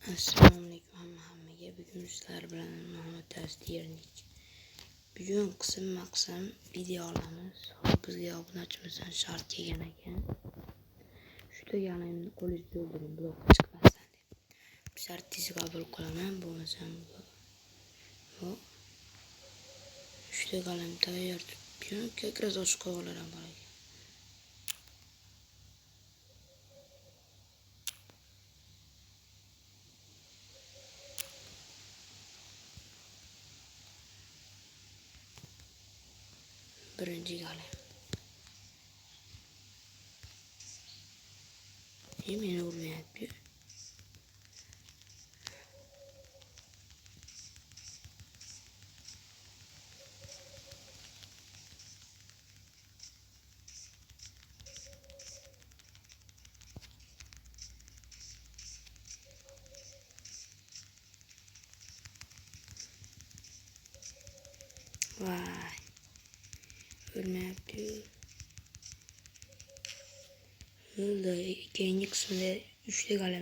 Assalamualaikum hammaga. Bugun sizlar bilan Muhammad Tasdirnik. Bugun qism video olamiz. Hop bizga obunachimisdan shart kelgan ekan. Shu deganimni qo'lingizga o'ldiring, blok chiqmasdan deb. Shartingizni qabul qilaman, bo'lmasam bu. Shu deganim tayyor tutgan, как раз ochiq qo'yganlar ham bor ekan. Birinchi galim. Meni urmayapti. Vay. Ölmeyapti. Öldü. Keyingi kısmında 3'te kalem.